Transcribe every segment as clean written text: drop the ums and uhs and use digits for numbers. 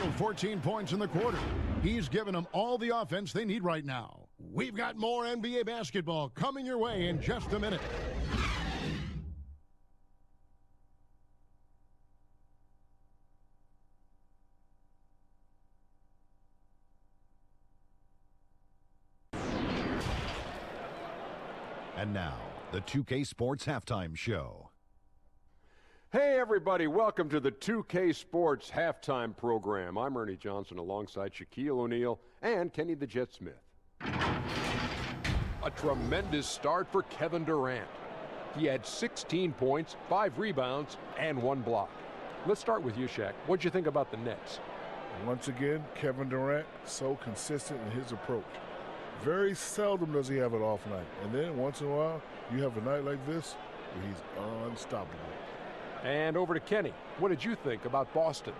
total 14 points in the quarter. He's given them all the offense they need right now. We've got more NBA basketball coming your way in just a minute. And now, the 2K Sports Halftime Show. Hey everybody, welcome to the 2K Sports Halftime Program. I'm Ernie Johnson alongside Shaquille O'Neal and Kenny the Jet Smith. A tremendous start for Kevin Durant. He had 16 points, 5 rebounds, and 1 block. Let's start with you, Shaq. What'd you think about the Nets? Once again, Kevin Durant, so consistent in his approach. Very seldom does he have an off night. And then once in a while, you have a night like this where he's unstoppable. And over to Kenny. What did you think about Boston?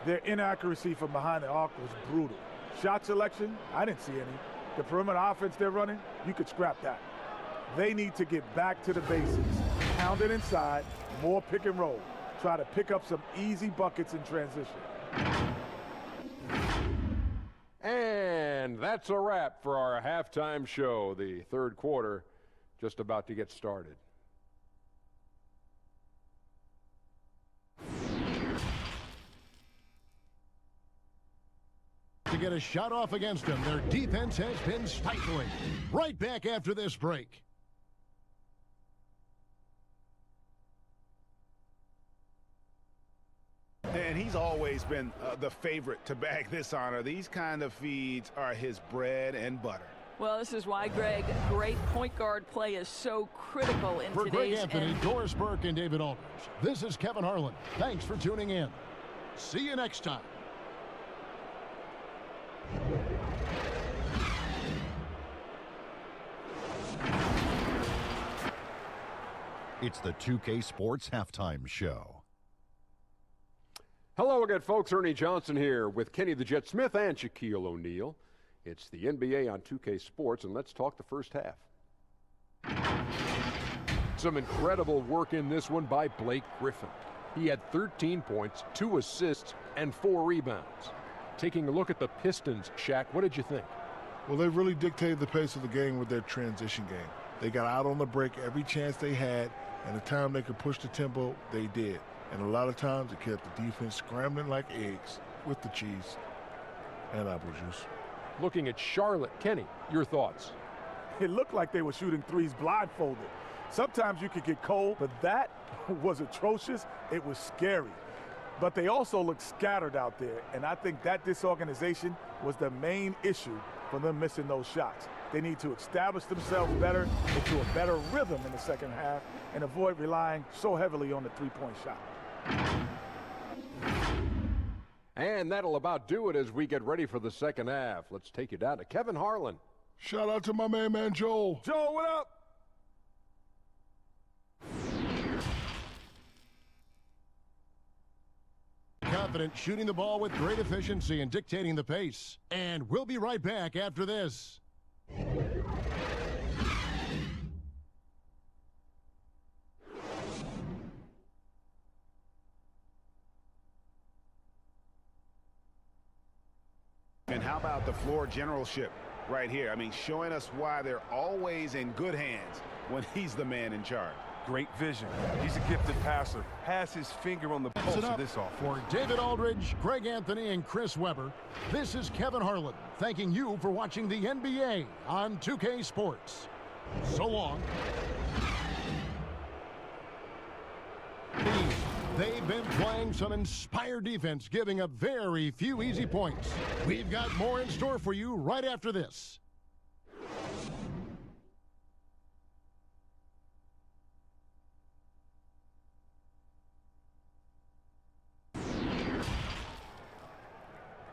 Their inaccuracy from behind the arc was brutal. Shot selection, I didn't see any. The perimeter offense they're running, you could scrap that. They need to get back to the basics. Pound it inside, more pick and roll. Try to pick up some easy buckets in transition. And that's a wrap for our halftime show. The third quarter just about to get started. To get a shot off against them, their defense has been stifling. Right back after this break. And he's always been the favorite to bag this honor. These kind of feeds are his bread and butter. Well, this is why, Greg, great point guard play is so critical in for today's... For Greg Anthony, Doris Burke, and David Aldridge, this is Kevin Harlan. Thanks for tuning in. See you next time. It's the 2K Sports Halftime Show. Hello again, folks. Ernie Johnson here with Kenny the Jet Smith and Shaquille O'Neal. It's the NBA on 2K Sports, and let's talk the first half. Some incredible work in this one by Blake Griffin. He had 13 points, 2 assists, and 4 rebounds. Taking a look at the Pistons, Shaq, what did you think? Well, they really dictated the pace of the game with their transition game. They got out on the break every chance they had, and the time they could push the tempo, they did. And a lot of times it kept the defense scrambling like eggs with the cheese and apple juice. Looking at Charlotte, Kenny, your thoughts? It looked like they were shooting threes blindfolded. Sometimes you could get cold, but that was atrocious. It was scary. But they also looked scattered out there, and I think that disorganization was the main issue for them missing those shots. They need to establish themselves better, into a better rhythm in the second half, and avoid relying so heavily on the three-point shot. And that'll about do it as we get ready for the second half. Let's take you down to Kevin Harlan. Shout out to my man Joel. Joel, what up? Confident, shooting the ball with great efficiency and dictating the pace. And we'll be right back after this. And how about the floor generalship right here? I mean, showing us why they're always in good hands when he's the man in charge. Great vision. He's a gifted passer. Has his finger on the pulse of this offense. For David Aldridge, Greg Anthony, and Chris Webber, this is Kevin Harlan thanking you for watching the NBA on 2K Sports. So long. They've been playing some inspired defense, giving up very few easy points. We've got more in store for you right after this.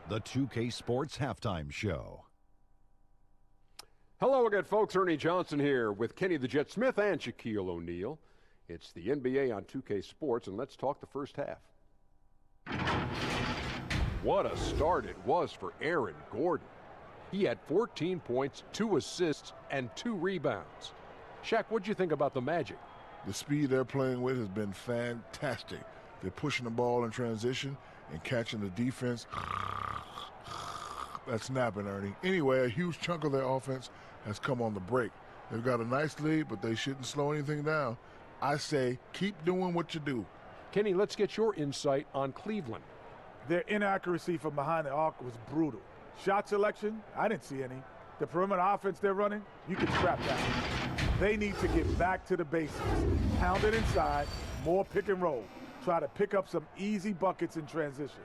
The 2K Sports Halftime Show. Hello again, folks. Ernie Johnson here with Kenny the Jet Smith and Shaquille O'Neal. It's the NBA on 2K Sports, and let's talk the first half. What a start it was for Aaron Gordon. He had 14 points, 2 assists, and 2 rebounds. Shaq, what'd you think about the Magic? The speed they're playing with has been fantastic. They're pushing the ball in transition, and catching the defense. That's snapping, Ernie. Anyway, a huge chunk of their offense has come on the break. They've got a nice lead, but they shouldn't slow anything down. I say keep doing what you do. Kenny, let's get your insight on Cleveland. Their inaccuracy from behind the arc was brutal. Shot selection, I didn't see any. The perimeter offense they're running, you can scrap that. They need to get back to the basics. Pound it inside, more pick and roll. Try to pick up some easy buckets in transition.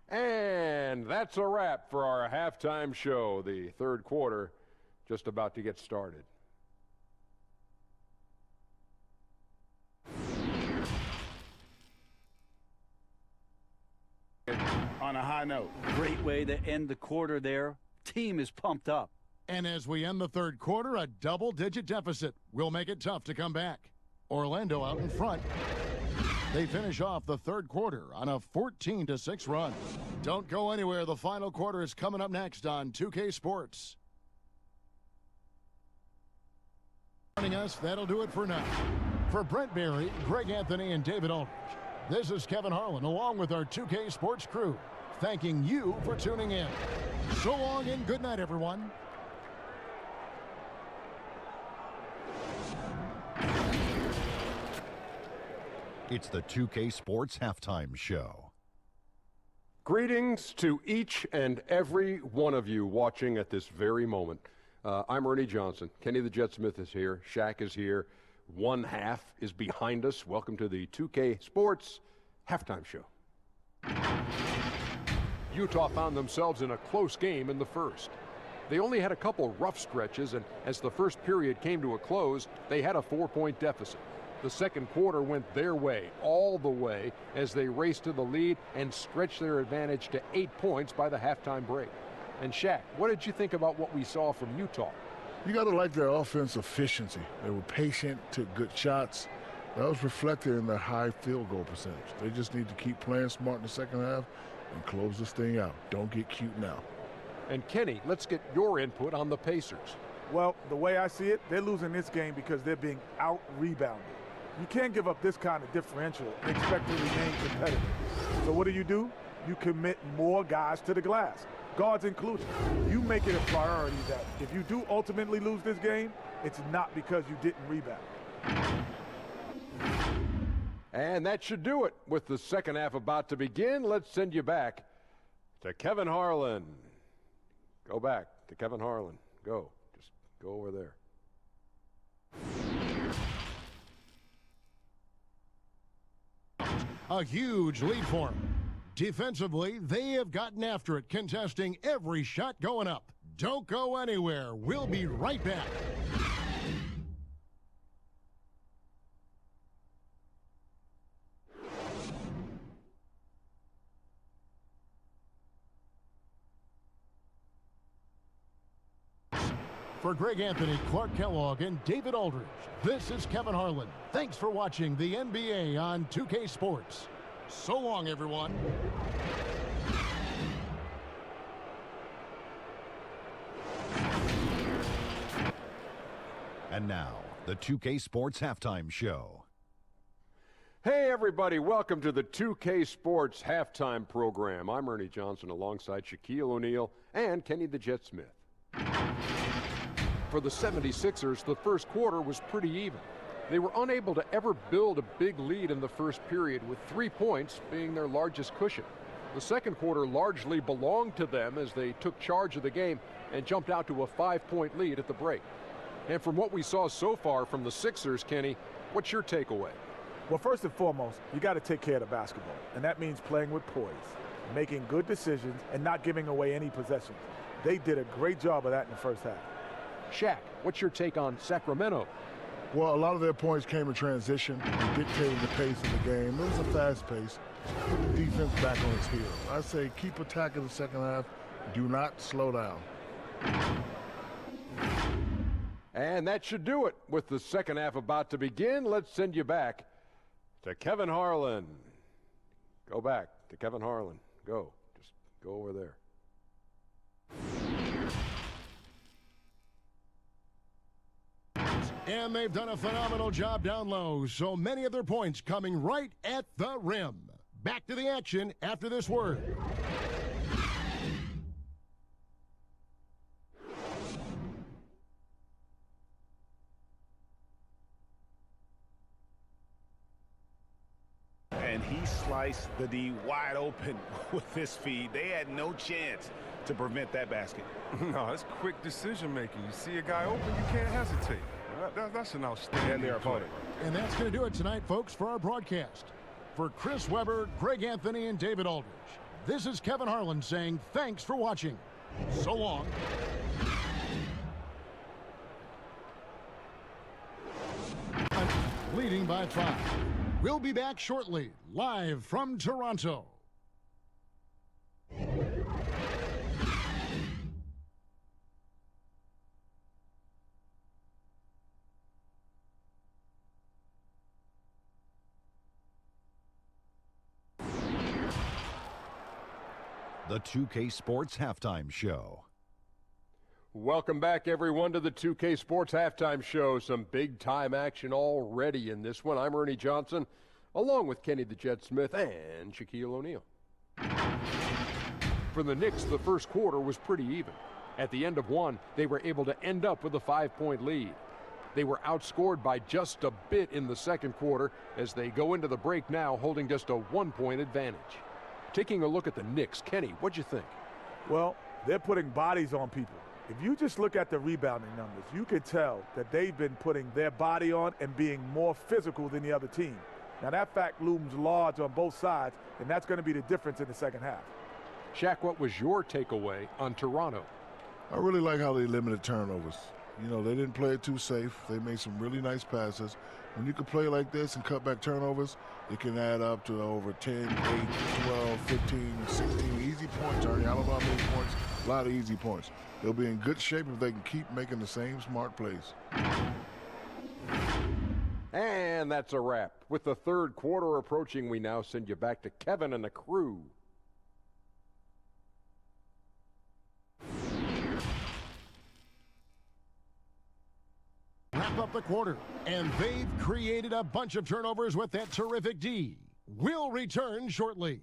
And that's a wrap for our halftime show. The third quarter just about to get started. On a high note. Great way to end the quarter there. Team is pumped up. And as we end the third quarter, a double-digit deficit will make it tough to come back. Orlando out in front. They finish off the third quarter on a 14-6 run. Don't go anywhere. The final quarter is coming up next on 2K Sports. Joining us, that'll do it for now. For Brent Berry, Greg Anthony, and David Aldridge, this is Kevin Harlan along with our 2K Sports crew, thanking you for tuning in. So long and good night, everyone. It's the 2K Sports Halftime Show. Greetings to each and every one of you watching at this very moment. I'm Ernie Johnson. Kenny the Jet Smith is here. Shaq is here. One half is behind us. Welcome to the 2K Sports Halftime Show. Utah found themselves in a close game in the first. They only had a couple rough stretches, and as the first period came to a close, they had a 4-point deficit. The second quarter went their way, all the way, as they raced to the lead and stretched their advantage to 8 points by the halftime break. And Shaq, what did you think about what we saw from Utah? You got to like their offense efficiency. They were patient, took good shots. That was reflected in their high field goal percentage. They just need to keep playing smart in the second half and close this thing out. Don't get cute now. And Kenny, let's get your input on the Pacers. Well, the way I see it, they're losing this game because they're being out-rebounded. You can't give up this kind of differential and expect to remain competitive. So what do? You commit more guys to the glass, guards included. You make it a priority that if you do ultimately lose this game, it's not because you didn't rebound. And that should do it. With the second half about to begin, let's send you back to Kevin Harlan. Go back to Kevin Harlan. Go. Just go over there. A huge lead for them. Defensively, they have gotten after it, contesting every shot going up. Don't go anywhere. We'll be right back. For Greg Anthony, Clark Kellogg, and David Aldridge, this is Kevin Harlan. Thanks for watching the NBA on 2K Sports. So long, everyone. And now, the 2K Sports Halftime Show. Hey, everybody. Welcome to the 2K Sports Halftime Program. I'm Ernie Johnson alongside Shaquille O'Neal and Kenny the Jet Smith. For the 76ers, the first quarter was pretty even. They were unable to ever build a big lead in the first period, with 3 points being their largest cushion. The second quarter largely belonged to them as they took charge of the game and jumped out to a 5-point lead at the break. And from what we saw so far from the Sixers, Kenny, what's your takeaway? Well, first and foremost, you got to take care of the basketball, and that means playing with poise, making good decisions, and not giving away any possessions. They did a great job of that in the first half. Shaq, what's your take on Sacramento? Well, a lot of their points came in transition and dictated the pace of the game. It was a fast pace. Put the defense back on its heels. I say keep attacking the second half. Do not slow down. And that should do it. With the second half about to begin, let's send you back to Kevin Harlan. Go back to Kevin Harlan. Go. Just go over there. And they've done a phenomenal job down low. So many of their points coming right at the rim. Back to the action after this word. And he sliced the D wide open with this feed. They had no chance to prevent that basket. No, it's quick decision making. You see a guy open, you can't hesitate. That's an outstanding And their opponent. And that's going to do it tonight, folks, for our broadcast. For Chris Webber, Greg Anthony, and David Aldridge, this is Kevin Harlan saying thanks for watching. So long. Leading by 5. We'll be back shortly, live from Toronto. The 2K Sports Halftime Show. Welcome back, everyone, to the 2K Sports Halftime Show. Some big-time action already in this one. I'm Ernie Johnson, along with Kenny the Jet Smith and Shaquille O'Neal. For the Knicks, the first quarter was pretty even. At the end of one, they were able to end up with a 5-point lead. They were outscored by just a bit in the second quarter as they go into the break now holding just a 1-point advantage. Taking a look at the Knicks, Kenny, what'd you think? Well, they're putting bodies on people. If you just look at the rebounding numbers, you can tell that they've been putting their body on and being more physical than the other team. Now, that fact looms large on both sides, and that's going to be the difference in the second half. Shaq, what was your takeaway on Toronto? I really like how they limited turnovers. You know, they didn't play it too safe. They made some really nice passes. When you can play like this and cut back turnovers, it can add up to over 10, 8, 12, 15, 16 easy points. Already, Alabama made points, a lot of easy points. They'll be in good shape if they can keep making the same smart plays. And that's a wrap. With the third quarter approaching, we now send you back to Kevin and the crew. Wrap up the quarter, and they've created a bunch of turnovers with that terrific D. We'll return shortly.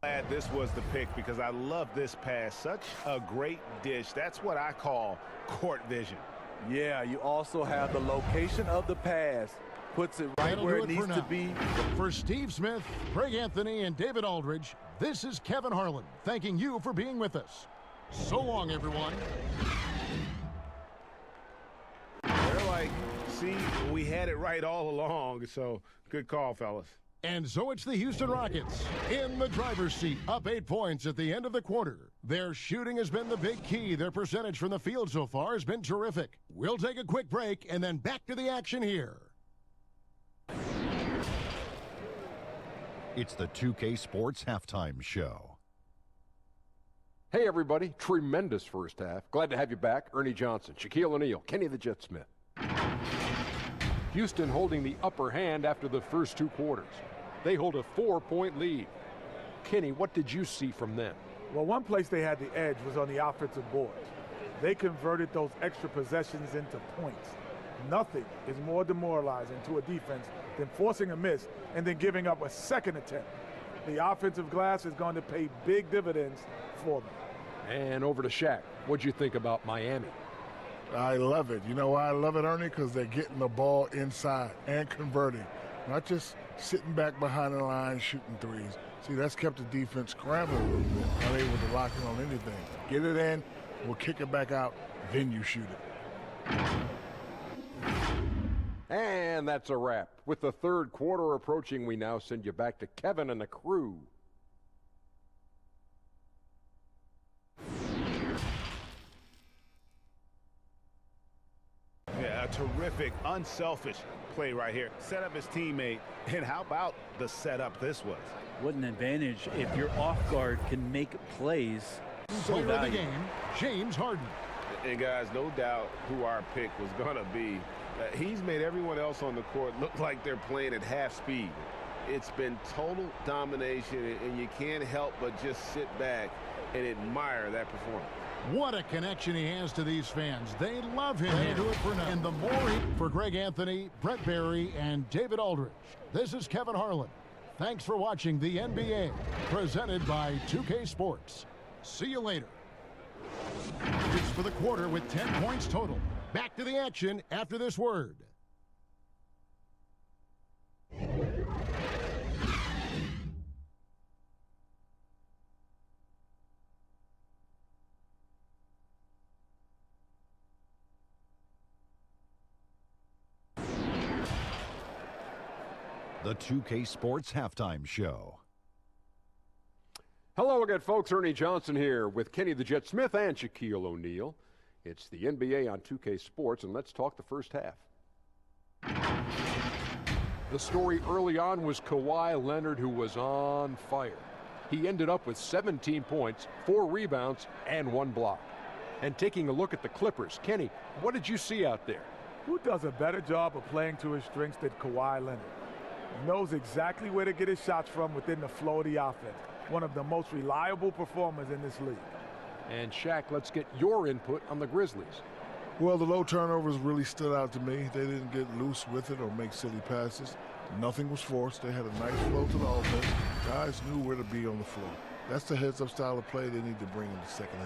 Glad this was the pick because I love this pass. Such a great dish. That's what I call court vision. Yeah, you also have the location of the pass. Puts it right That'll where do it it needs for to now. be. For Steve Smith, Greg Anthony, and David Aldridge, this is Kevin Harlan thanking you for being with us. So long, everyone. They're like, see, we had it right all along, so good call, fellas. And so it's the Houston Rockets in the driver's seat, up 8 points at the end of the quarter. Their shooting has been the big key. Their percentage from the field so far has been terrific. We'll take a quick break and then back to the action here. It's the 2K Sports Halftime Show. Hey, everybody. Tremendous first half. Glad to have you back. Ernie Johnson, Shaquille O'Neal, Kenny the Jet Smith. Houston holding the upper hand after the first 2 quarters. They hold a 4-point lead. Kenny, what did you see from them? Well, one place they had the edge was on the offensive boards. They converted those extra possessions into points. Nothing is more demoralizing to a defense than forcing a miss and then giving up a second attempt. The offensive glass is going to pay big dividends for them. And over to Shaq. What'd you think about Miami? I love it. You know why I love it, Ernie? Because they're getting the ball inside and converting. Not just sitting back behind the line shooting threes. See, that's kept the defense scrambling a little bit. Not able to lock in on anything. Get it in, we'll kick it back out, then you shoot it. And that's a wrap. With the third quarter approaching, we now send you back to Kevin and the crew. Yeah, a terrific, unselfish play right here. Set up his teammate, and how about the setup this was? What an advantage if your off guard can make plays. So Player of the valuable. game, James Harden. And guys, no doubt who our pick was going to be. He's made everyone else on the court look like they're playing at half speed. It's been total domination, and you can't help but just sit back and admire that performance. What a connection he has to these fans. They love him. They do it for nothing. And the more for Greg Anthony, Brett Barry, and David Aldridge. This is Kevin Harlan. Thanks for watching the NBA, presented by 2K Sports. See you later. It's for the quarter with 10 points total. Back to the action after this word. The 2K Sports Halftime Show. Hello again, folks. Ernie Johnson here with Kenny the Jet Smith and Shaquille O'Neal. It's the NBA on 2K Sports, and let's talk the first half. The story early on was Kawhi Leonard, who was on fire. He ended up with 17 points, 4 rebounds, and 1 block. And taking a look at the Clippers, Kenny, what did you see out there? Who does a better job of playing to his strengths than Kawhi Leonard? He knows exactly where to get his shots from within the flow of the offense. One of the most reliable performers in this league. And Shaq, let's get your input on the Grizzlies. Well, the low turnovers really stood out to me. They didn't get loose with it or make silly passes. Nothing was forced. They had a nice flow to the offense. Guys knew where to be on the floor. That's the heads-up style of play they need to bring in the second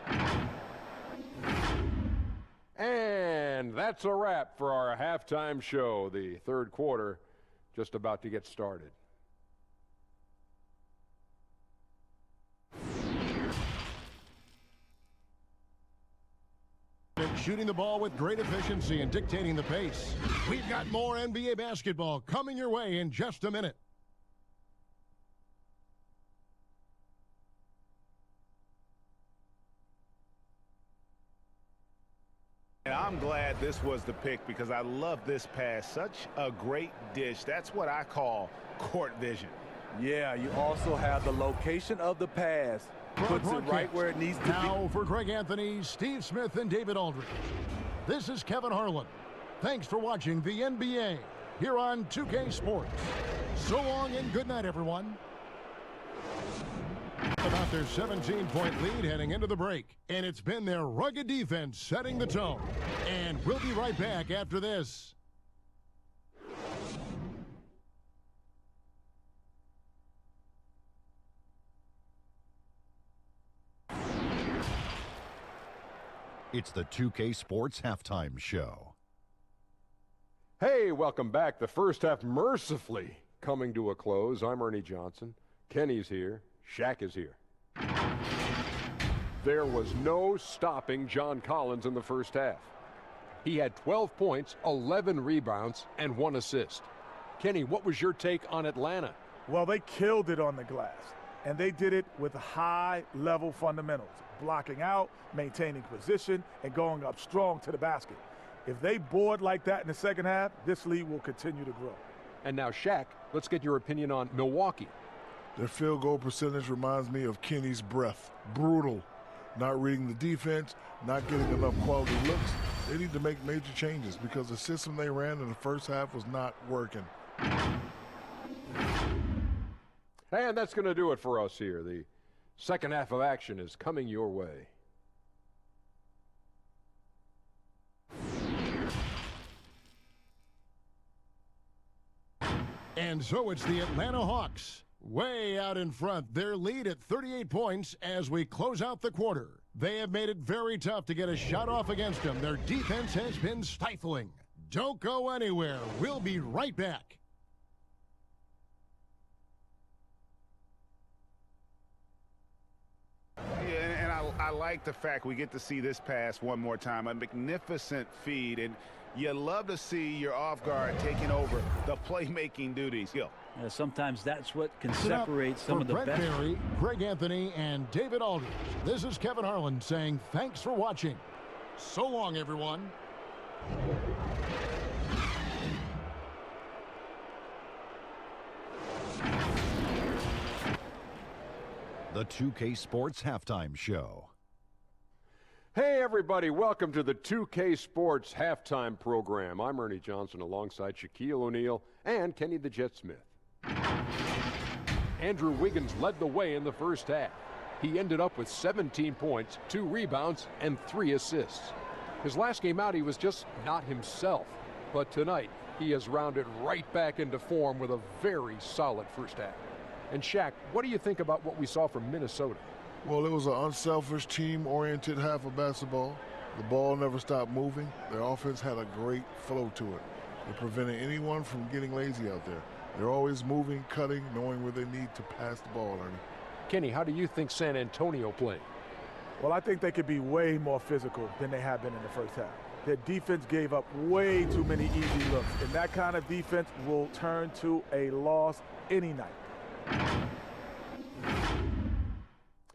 half. And that's a wrap for our halftime show. The third quarter just about to get started. Shooting the ball with great efficiency and dictating the pace. We've got more NBA basketball coming your way in just a minute. And I'm glad this was the pick because I love this pass. Such a great dish. That's what I call court vision. Yeah, you also have the location of the pass. Puts it right where it needs to be. Now for Greg Anthony, Steve Smith, and David Aldridge. This is Kevin Harlan. Thanks for watching the NBA here on 2K Sports. So long and good night, everyone. About their 17-point lead heading into the break. And it's been their rugged defense setting the tone. And we'll be right back after this. It's the 2K Sports Halftime Show. Hey, welcome back. The first half mercifully coming to a close. I'm Ernie Johnson. Kenny's here. Shaq is here. There was no stopping John Collins in the first half. He had 12 points, 11 rebounds, and 1 assist. Kenny, what was your take on Atlanta? Well, they killed it on the glass, and they did it with high-level fundamentals. Blocking out, maintaining position, and going up strong to the basket. If they board like that in the second half, this lead will continue to grow. And now, Shaq, let's get your opinion on Milwaukee. Their field goal percentage reminds me of Kenny's breath. Brutal. Not reading the defense, not getting enough quality looks. They need to make major changes because the system they ran in the first half was not working. And that's going to do it for us here. The second half of action is coming your way. And so it's the Atlanta Hawks. Way out in front, their lead at 38 points as we close out the quarter. They have made it very tough to get a shot off against them. Their defense has been stifling. Don't go anywhere. We'll be right back. And I like the fact we get to see this pass one more time. A magnificent feed, and you love to see your off guard taking over the playmaking duties. Sometimes that's what can separate some of the best. best. Barry, Greg Anthony, and David Aldridge. This is Kevin Harlan saying thanks for watching. So long, everyone. The 2K Sports Halftime Show. Hey everybody, welcome to the 2K Sports halftime program. I'm Ernie Johnson alongside Shaquille O'Neal and Kenny the Jet Smith. Andrew Wiggins led the way in the first half. He ended up with 17 points, 2 rebounds, and 3 assists. His last game out, he was just not himself. But tonight, he has rounded right back into form with a very solid first half. And Shaq, what do you think about what we saw from Minnesota? Well, it was an unselfish, team-oriented half of basketball. The ball never stopped moving. Their offense had a great flow to it. It prevented anyone from getting lazy out there. They're always moving, cutting, knowing where they need to pass the ball, Ernie. Kenny, how do you think San Antonio played? Well, I think they could be way more physical than they have been in the first half. Their defense gave up way too many easy looks, and that kind of defense will turn to a loss any night.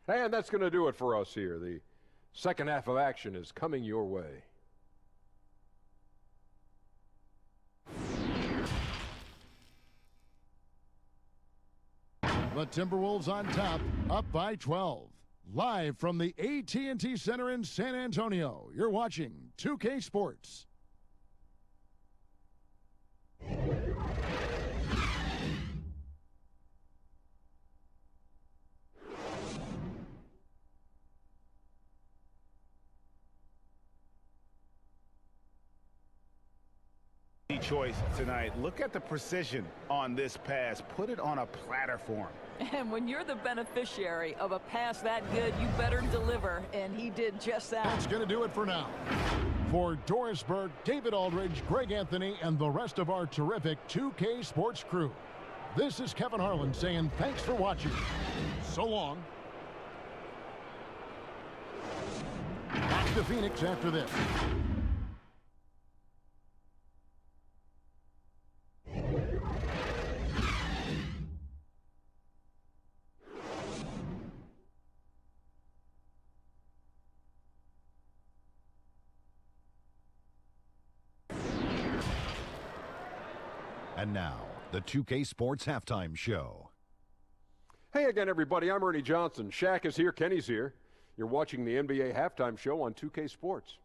And that's going to do it for us here. The second half of action is coming your way. The Timberwolves on top, up by 12. Live from the AT&T Center in San Antonio, you're watching 2K Sports. Choice tonight. Look at the precision on this pass. Put it on a platter for him. And when you're the beneficiary of a pass that good, you better deliver, and he did just that. That's going to do it for now. For Doris Burke, David Aldridge, Greg Anthony, and the rest of our terrific 2K Sports crew, this is Kevin Harlan saying thanks for watching. So long. Back to Phoenix after this. And now, the 2K Sports Halftime Show. Hey again, everybody. I'm Ernie Johnson. Shaq is here. Kenny's here. You're watching the NBA Halftime Show on 2K Sports.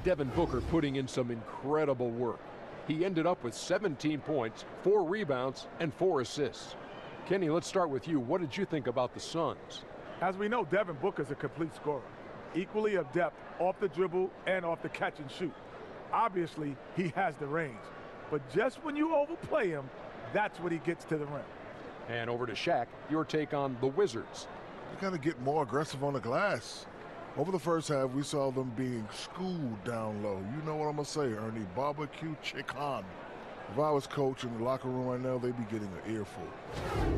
Devin Booker putting in some incredible work. He ended up with 17 points, 4 rebounds, and 4 assists. Kenny, let's start with you. What did you think about the Suns? As we know, Devin Booker's a complete scorer, equally adept off the dribble and off the catch and shoot. Obviously, he has the range. But just when you overplay him, that's when he gets to the rim. And over to Shaq, your take on the Wizards. They got to get more aggressive on the glass. Over the first half, we saw them being schooled down low. You know what I'm going to say, Ernie. Barbecue chicken. If I was coach in the locker room right now, they'd be getting an earful.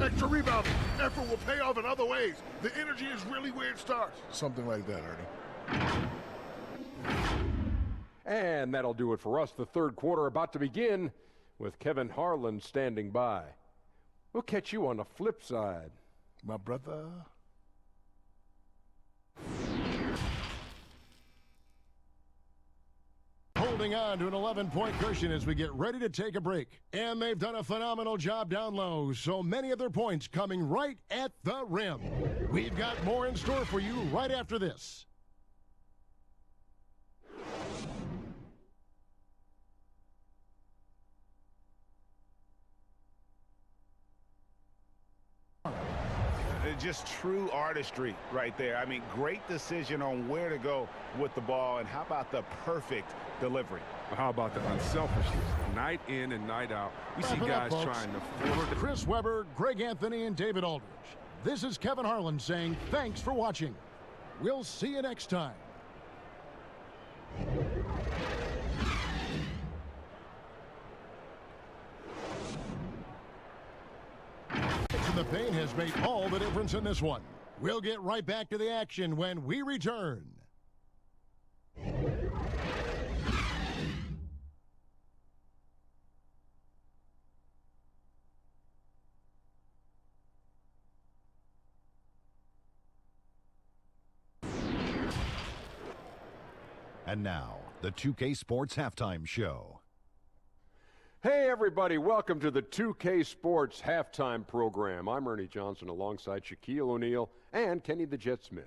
Extra rebounding. Effort will pay off in other ways. The energy is really where it starts. Something like that, Ernie. And that'll do it for us. The third quarter about to begin with Kevin Harlan standing by. We'll catch you on the flip side. My brother. Holding on to an 11-point cushion as we get ready to take a break. And they've done a phenomenal job down low, so many of their points coming right at the rim. We've got more in store for you right after this. Just true artistry right there. I mean, great decision on where to go with the ball, and how about the perfect delivery? How about the unselfishness? Night in and night out, we see guys trying to force it. Chris Webber, Greg Anthony, and David Aldridge. This is Kevin Harlan saying thanks for watching. We'll see you next time. The paint has made all the difference in this one. We'll get right back to the action when we return. And now, the 2K Sports Halftime Show. Hey everybody, welcome to the 2K Sports halftime program. I'm Ernie Johnson alongside Shaquille O'Neal and Kenny the Jet Smith.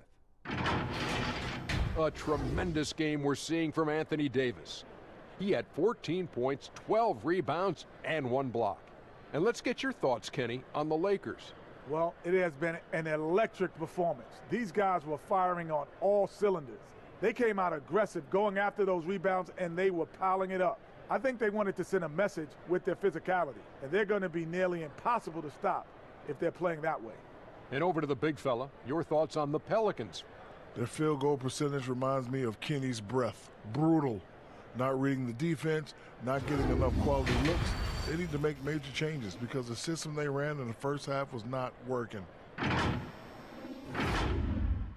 A tremendous game we're seeing from Anthony Davis. He had 14 points, 12 rebounds, and 1 block. And let's get your thoughts, Kenny, on the Lakers. Well, it has been an electric performance. These guys were firing on all cylinders. They came out aggressive, going after those rebounds, and they were piling it up. I think they wanted to send a message with their physicality, and they're going to be nearly impossible to stop if they're playing that way. And over to the big fella, your thoughts on the Pelicans. Their field goal percentage reminds me of Kenny's breath. Brutal. Not reading the defense, not getting enough quality looks. They need to make major changes because the system they ran in the first half was not working.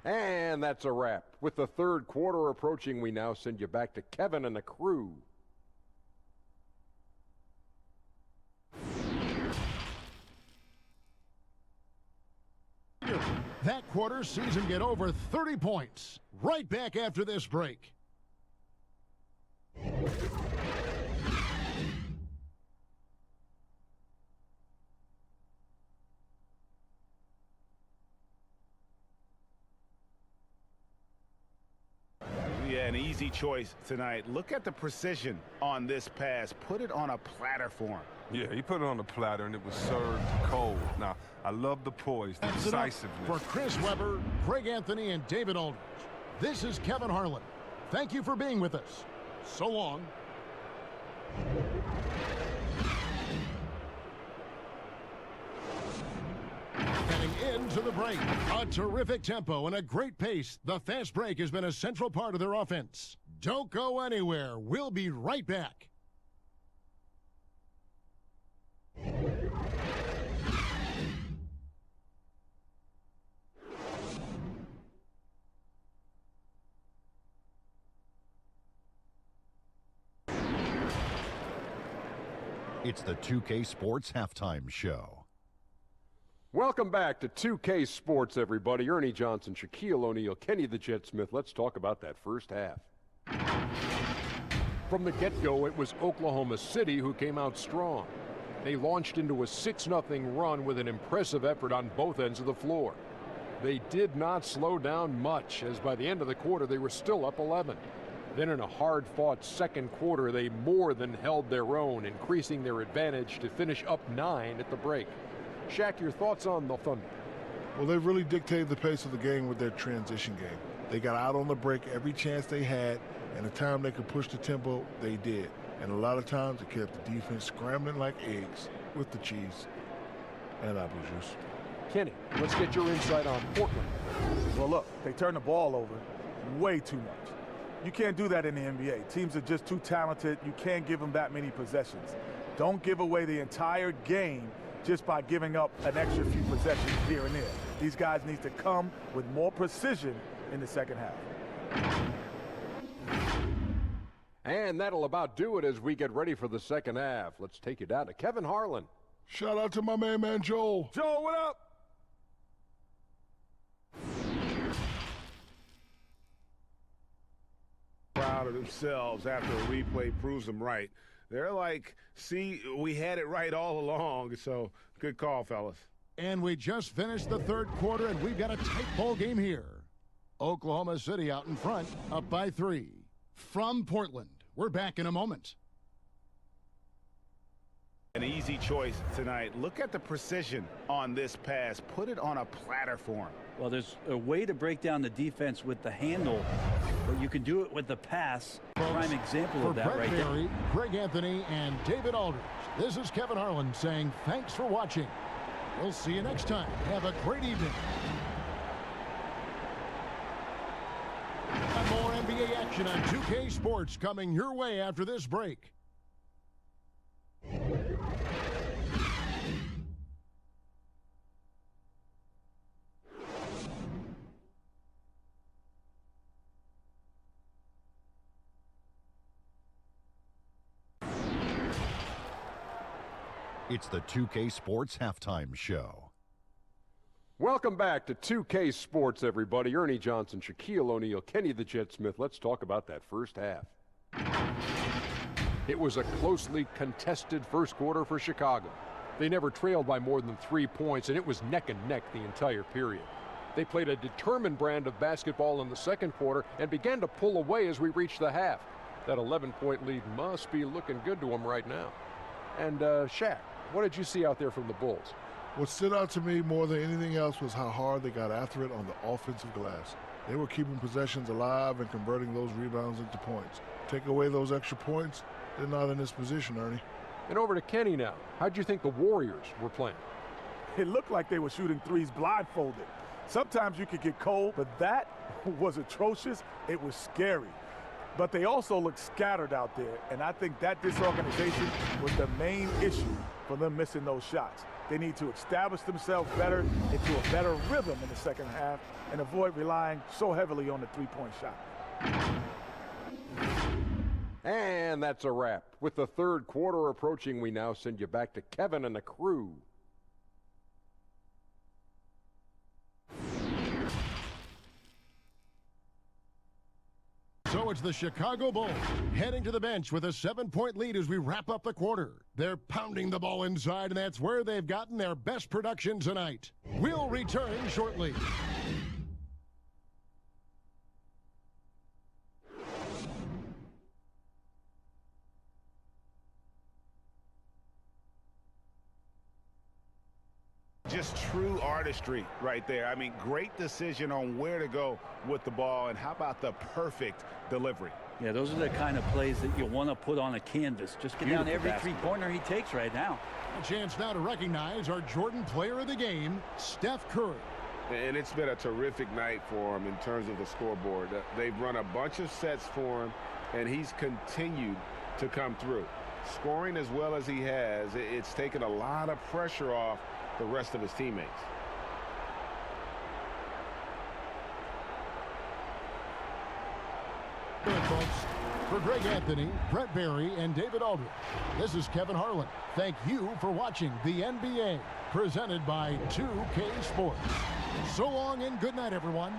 And that's a wrap. With the third quarter approaching, we now send you back to Kevin and the crew. That quarter sees him get over 30 points. Right back after this break. Yeah, an easy choice tonight. Look at the precision on this pass. Put it on a platter for him. Yeah, he put it on the platter, and it was served cold. Now, I love the poise, the decisiveness. For Chris Webber, Craig Anthony, and David Aldridge, this is Kevin Harlan. Thank you for being with us. So long. Heading into the break, a terrific tempo and a great pace. The fast break has been a central part of their offense. Don't go anywhere. We'll be right back. It's the 2K Sports Halftime Show. Welcome back to 2K Sports, everybody. Ernie Johnson, Shaquille O'Neal, Kenny the Jet Smith. Let's talk about that first half. From the get-go, it was Oklahoma City who came out strong. They launched into a 6-0 run with an impressive effort on both ends of the floor. They did not slow down much, as by the end of the quarter, they were still up 11. Then in a hard-fought second quarter, they more than held their own, increasing their advantage to finish up 9 at the break. Shaq, your thoughts on the Thunder? Well, they really dictated the pace of the game with their transition game. They got out on the break every chance they had, and the time they could push the tempo, they did. And a lot of times, it kept the defense scrambling like eggs with the cheese and apple juice. Kenny, let's get your insight on Portland. Well, look, they turned the ball over way too much. You can't do that in the NBA. Teams are just too talented. You can't give them that many possessions. Don't give away the entire game just by giving up an extra few possessions here and there. These guys need to come with more precision in the second half. And that'll about do it as we get ready for the second half. Let's take you down to Kevin Harlan. Shout out to my man Joel. Joel, what up? Proud of themselves after a replay proves them right. They're like, see, we had it right all along. So good call, fellas. And we just finished the third quarter, and we've got a tight ball game here. Oklahoma City out in front, up by 3. From Portland, we're back in a moment. An easy choice tonight. Look at the precision on this pass. Put it on a platter for him. Well, there's a way to break down the defense with the handle, but you can do it with the pass. Prime example of that right there. For Brett Berry, Craig Anthony, and David Aldridge, this is Kevin Harlan saying thanks for watching. We'll see you next time. Have a great evening. And more NBA action on 2K Sports coming your way after this break. It's the 2K Sports Halftime Show. Welcome back to 2K Sports, everybody. Ernie Johnson, Shaquille O'Neal, Kenny the Jet Smith. Let's talk about that first half. It was a closely contested first quarter for Chicago. They never trailed by more than 3 points, and it was neck and neck the entire period. They played a determined brand of basketball in the second quarter and began to pull away as we reached the half. That 11-point lead must be looking good to them right now. And Shaq, what did you see out there from the Bulls? What stood out to me more than anything else was how hard they got after it on the offensive glass. They were keeping possessions alive and converting those rebounds into points. Take away those extra points, they're not in this position, Ernie. And over to Kenny now. How'd you think the Warriors were playing? It looked like they were shooting threes blindfolded. Sometimes you could get cold, but that was atrocious. It was scary. But they also looked scattered out there, and I think that disorganization was the main issue for them missing those shots. They need to establish themselves better into a better rhythm in the second half and avoid relying so heavily on the three-point shot. And that's a wrap. With the third quarter approaching, we now send you back to Kevin and the crew. So it's the Chicago Bulls heading to the bench with a 7-point lead as we wrap up the quarter. They're pounding the ball inside, and that's where they've gotten their best production tonight. We'll return shortly. Just true artistry right there. I mean, great decision on where to go with the ball, and how about the perfect delivery? Yeah, those are the kind of plays that you want to put on a canvas. Just get down every three-pointer he takes right now. A chance now to recognize our Jordan Player of the Game, Steph Curry. And it's been a terrific night for him in terms of the scoreboard. They've run a bunch of sets for him, and he's continued to come through. Scoring as well as he has, it's taken a lot of pressure off the rest of his teammates. Good, folks. For Greg Anthony, Brett Barry, and David Aldridge, this is Kevin Harlan. Thank you for watching the NBA, presented by 2K Sports. So long and good night, everyone.